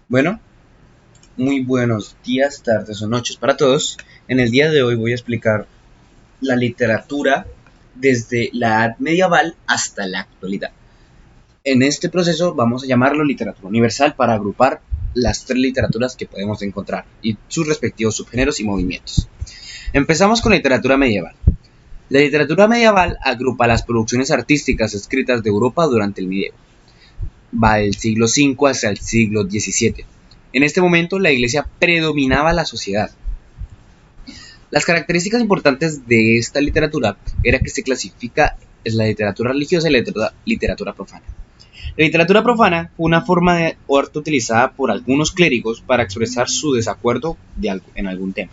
Bueno, muy buenos días, tardes o noches para todos. En el día de hoy voy a explicar la literatura desde la edad medieval hasta la actualidad. En este proceso vamos a llamarlo literatura universal para agrupar las tres literaturas que podemos encontrar y sus respectivos subgéneros y movimientos. Empezamos con la literatura medieval. La literatura medieval agrupa las producciones artísticas escritas de Europa durante el medievo. Va del siglo V hasta el siglo XVII. En este momento la iglesia predominaba la sociedad. Las características importantes de esta literatura era que se clasifica en la literatura religiosa y la literatura profana. La literatura profana fue una forma de arte utilizada por algunos clérigos para expresar su desacuerdo en algún tema.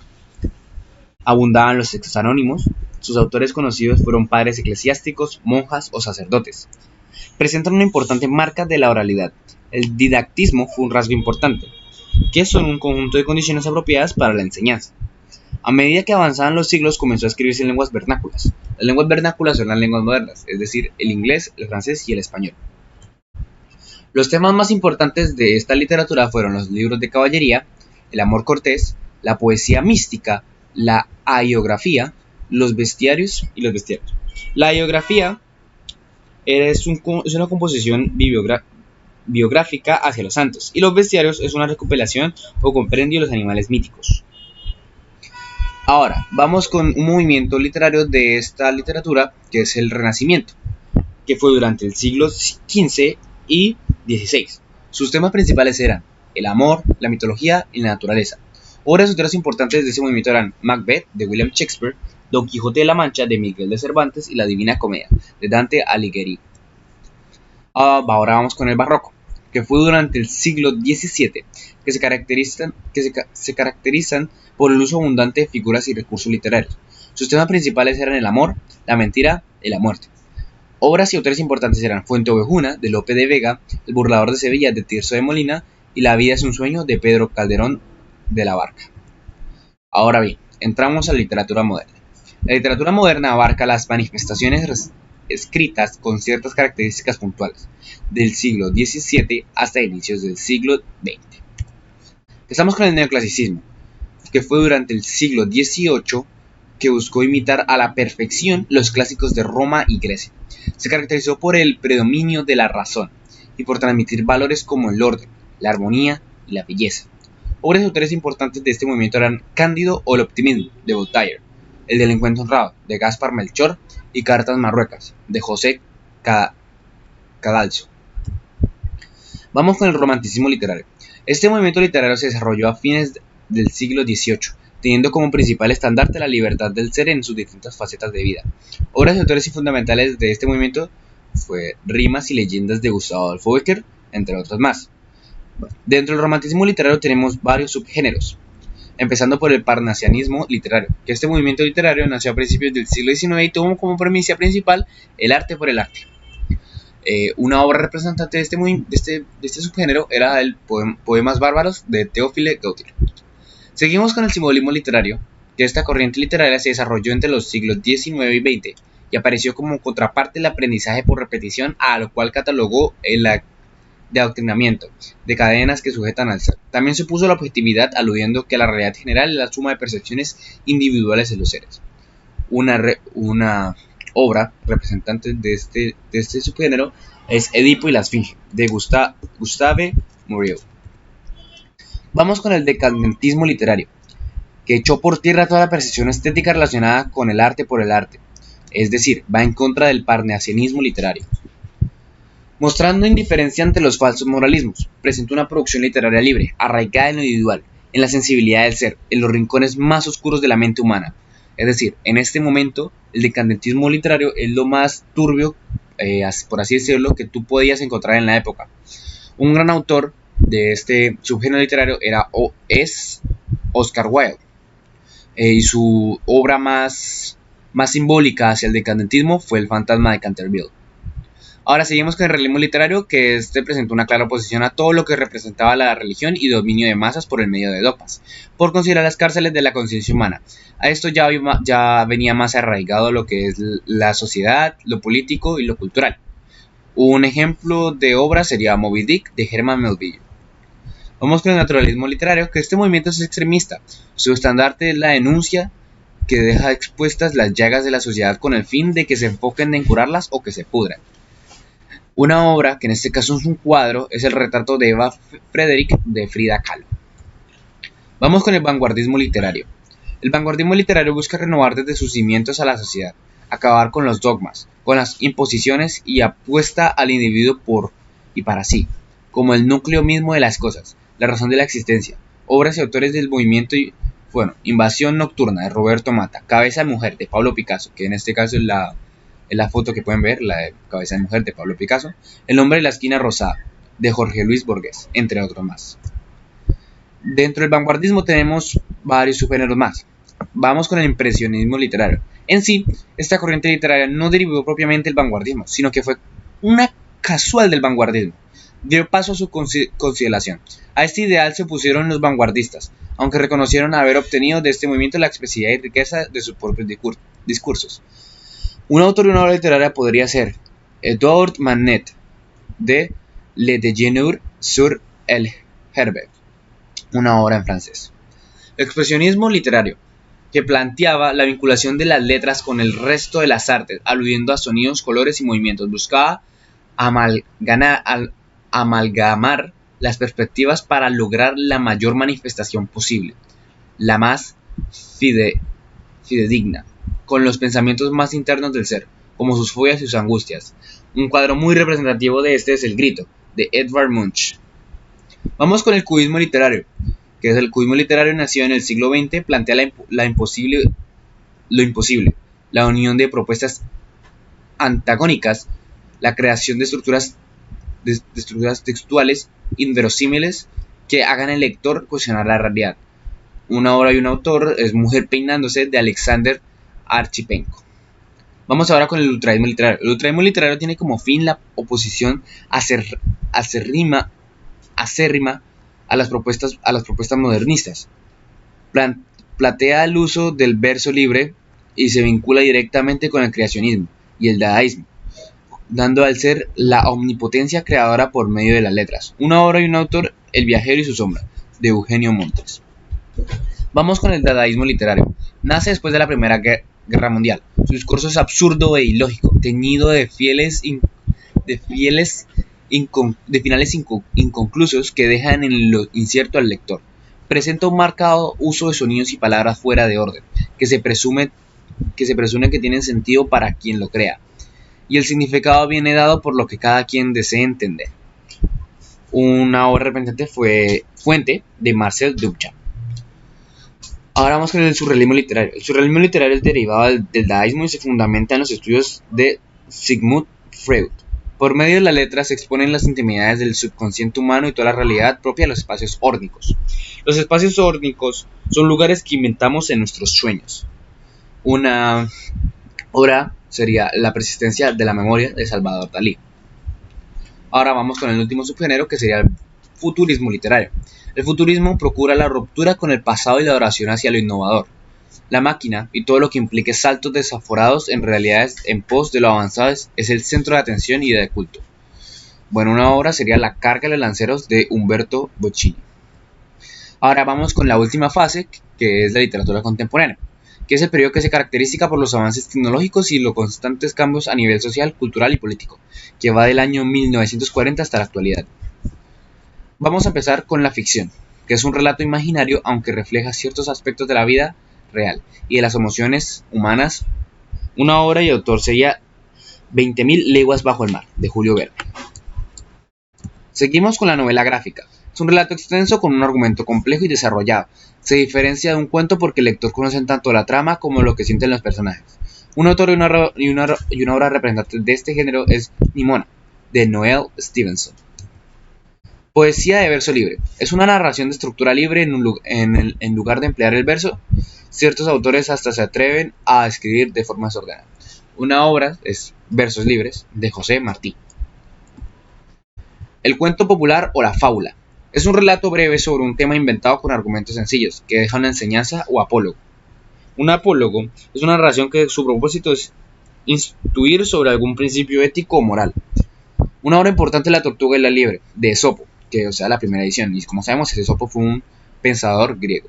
Abundaban los textos anónimos, sus autores conocidos fueron padres eclesiásticos, monjas o sacerdotes. Presentan una importante marca de la oralidad. El didactismo fue un rasgo importante, que son un conjunto de condiciones apropiadas para la enseñanza. A medida que avanzaban los siglos comenzó a escribirse en lenguas vernáculas. Las lenguas vernáculas son las lenguas modernas, es decir, el inglés, el francés y el español. Los temas más importantes de esta literatura fueron los libros de caballería, el amor cortés, la poesía mística, la hagiografía, los bestiarios y los bestiarios. La hagiografía es una composición biográfica hacia los santos, y los bestiarios es una recopilación o compendio de los animales míticos. Ahora, vamos con un movimiento literario de esta literatura, que es el Renacimiento, que fue durante el siglo XV y XVI. Sus temas principales eran el amor, la mitología y la naturaleza. Obras autoras importantes de ese movimiento eran Macbeth, de William Shakespeare, Don Quijote de la Mancha, de Miguel de Cervantes, y la Divina Comedia, de Dante Alighieri. Ahora vamos con el Barroco, que fue durante el siglo XVII, que se caracterizan por el uso abundante de figuras y recursos literarios. Sus temas principales eran el amor, la mentira y la muerte. Obras y autores importantes eran Fuenteovejuna, de Lope de Vega, El burlador de Sevilla, de Tirso de Molina, y La vida es un sueño, de Pedro Calderón de la Barca. Ahora bien, entramos a la literatura moderna. La literatura moderna abarca las manifestaciones escritas con ciertas características puntuales, del siglo XVII hasta inicios del siglo XX. Empezamos con el neoclasicismo, que fue durante el siglo XVIII, que buscó imitar a la perfección los clásicos de Roma y Grecia. Se caracterizó por el predominio de la razón y por transmitir valores como el orden, la armonía y la belleza. Obras de autores importantes de este movimiento eran Cándido o el optimismo, de Voltaire, El delincuente honrado, de Gaspar Melchor, y Cartas marruecas, de José Cadalso. Vamos con el romanticismo literario. Este movimiento literario se desarrolló a fines del siglo XVIII, teniendo como principal estandarte la libertad del ser en sus distintas facetas de vida. Obras de autores y fundamentales de este movimiento fue Rimas y leyendas de Gustavo Adolfo Bécquer, entre otras más. Dentro del romanticismo literario tenemos varios subgéneros, empezando por el parnasianismo literario, que este movimiento literario nació a principios del siglo XIX y tuvo como premisa principal el arte por el arte. Una obra representante de este subgénero era el Poemas Bárbaros, de Théophile Gautier. Seguimos con el simbolismo literario, que esta corriente literaria se desarrolló entre los siglos XIX y XX y apareció como contraparte del aprendizaje por repetición, a lo cual catalogó el de adoctrinamiento, de cadenas que sujetan al ser. También se puso la objetividad, aludiendo que la realidad general es la suma de percepciones individuales de los seres. Una obra representante de este subgénero es Edipo y la Esfinge, de Gustave Moreau. Vamos con el decadentismo literario, que echó por tierra toda la percepción estética relacionada con el arte por el arte, es decir, va en contra del parnasianismo literario. Mostrando indiferencia ante los falsos moralismos, presentó una producción literaria libre, arraigada en lo individual, en la sensibilidad del ser, en los rincones más oscuros de la mente humana. Es decir, en este momento, el decadentismo literario es lo más turbio, por así decirlo, que tú podías encontrar en la época. Un gran autor de este subgénero literario es Oscar Wilde, y su obra más simbólica hacia el decadentismo fue El fantasma de Canterville. Ahora seguimos con el realismo literario, que presentó una clara oposición a todo lo que representaba la religión y dominio de masas por el medio de dogmas, por considerar las cárceles de la conciencia humana. A esto ya venía más arraigado lo que es la sociedad, lo político y lo cultural. Un ejemplo de obra sería Moby Dick, de Herman Melville. Vamos con el naturalismo literario, que este movimiento es extremista. Su estandarte es la denuncia que deja expuestas las llagas de la sociedad con el fin de que se enfoquen en curarlas o que se pudran. Una obra, que en este caso es un cuadro, es el retrato de Eva Frederick de Frida Kahlo. Vamos con el vanguardismo literario. El vanguardismo literario busca renovar desde sus cimientos a la sociedad, acabar con los dogmas, con las imposiciones y apuesta al individuo por y para sí, como el núcleo mismo de las cosas, la razón de la existencia. Obras y autores del movimiento Invasión Nocturna de Roberto Mata, Cabeza de Mujer de Pablo Picasso, que en este caso es la foto que pueden ver, la de Cabeza de Mujer de Pablo Picasso, El hombre de la esquina rosada de Jorge Luis Borges, entre otros más. Dentro del vanguardismo tenemos varios subgéneros más. Vamos con el impresionismo literario. En sí, esta corriente literaria no derivó propiamente del vanguardismo, sino que fue una casual del vanguardismo. Dio paso a su consideración. A este ideal se opusieron los vanguardistas, aunque reconocieron haber obtenido de este movimiento la expresividad y riqueza de sus propios discursos. Un autor de una obra literaria podría ser Edouard Manet, de Le Déjeuner sur el Herbe, una obra en francés. Expresionismo literario, que planteaba la vinculación de las letras con el resto de las artes, aludiendo a sonidos, colores y movimientos. Buscaba amalgamar las perspectivas para lograr la mayor manifestación posible, la más fidedigna, con los pensamientos más internos del ser, como sus fobias y sus angustias. Un cuadro muy representativo de este es El Grito, de Edvard Munch. Vamos con el cubismo literario, que es el cubismo literario nacido en el siglo XX, plantea lo imposible, la unión de propuestas antagónicas, la creación de estructuras textuales inverosímiles que hagan al lector cuestionar la realidad. Una obra y un autor es Mujer peinándose, de Alexander Archipenko. Vamos ahora con el ultraísmo literario. El ultraísmo literario tiene como fin la oposición acérrima a las propuestas modernistas. Plantea el uso del verso libre y se vincula directamente con el creacionismo y el dadaísmo, dando al ser la omnipotencia creadora por medio de las letras. Una obra y un autor, El viajero y su sombra, de Eugenio Montes. Vamos con el dadaísmo literario. Nace después de la Primera Guerra Mundial. Su discurso es absurdo e ilógico, teñido de finales inconclusos que dejan en lo incierto al lector. Presenta un marcado uso de sonidos y palabras fuera de orden, que se presume que tienen sentido para quien lo crea, y el significado viene dado por lo que cada quien desee entender. Una obra representante fue Fuente, de Marcel Duchamp. Ahora vamos con el surrealismo literario. El surrealismo literario es derivado del dadaísmo y se fundamenta en los estudios de Sigmund Freud. Por medio de la letra se exponen las intimidades del subconsciente humano y toda la realidad propia de los espacios órdicos. Los espacios órdicos son lugares que inventamos en nuestros sueños. Una obra sería La persistencia de la memoria, de Salvador Dalí. Ahora vamos con el último subgénero, que sería el futurismo literario. El futurismo procura la ruptura con el pasado y la adoración hacia lo innovador. La máquina y todo lo que implique saltos desaforados en realidades en pos de lo avanzado es el centro de atención y de culto. Bueno, una obra sería La carga de los lanceros, de Umberto Bocchini. Ahora vamos con la última fase, que es la literatura contemporánea, que es el periodo que se caracteriza por los avances tecnológicos y los constantes cambios a nivel social, cultural y político, que va del año 1940 hasta la actualidad. Vamos a empezar con la ficción, que es un relato imaginario aunque refleja ciertos aspectos de la vida real y de las emociones humanas. Una obra y autor sería 20.000 leguas bajo el mar, de Julio Verne. Seguimos con la novela gráfica. Es un relato extenso con un argumento complejo y desarrollado. Se diferencia de un cuento porque el lector conoce tanto la trama como lo que sienten los personajes. Un autor y una obra representante de este género es Nimona, de Noel Stevenson. Poesía de verso libre. Es una narración de estructura libre en lugar de emplear el verso. Ciertos autores hasta se atreven a escribir de forma desordenada. Una obra es Versos libres, de José Martí. El cuento popular o la fábula. Es un relato breve sobre un tema inventado con argumentos sencillos, que deja una enseñanza o apólogo. Un apólogo es una narración que su propósito es instruir sobre algún principio ético o moral. Una obra importante es La tortuga y la liebre, de Esopo. que o sea la primera edición. Y como sabemos, Esopo fue un pensador griego.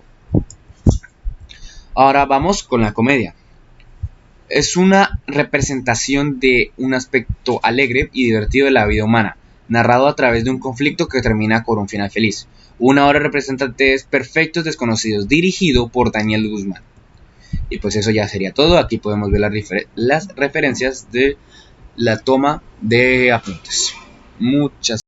Ahora vamos con la comedia. Es una representación de un aspecto alegre y divertido de la vida humana, narrado a través de un conflicto que termina con un final feliz. Una obra representante de Perfectos Desconocidos, dirigido por Daniel Guzmán. Y pues eso ya sería todo. Aquí podemos ver las referencias de la toma de apuntes. Muchas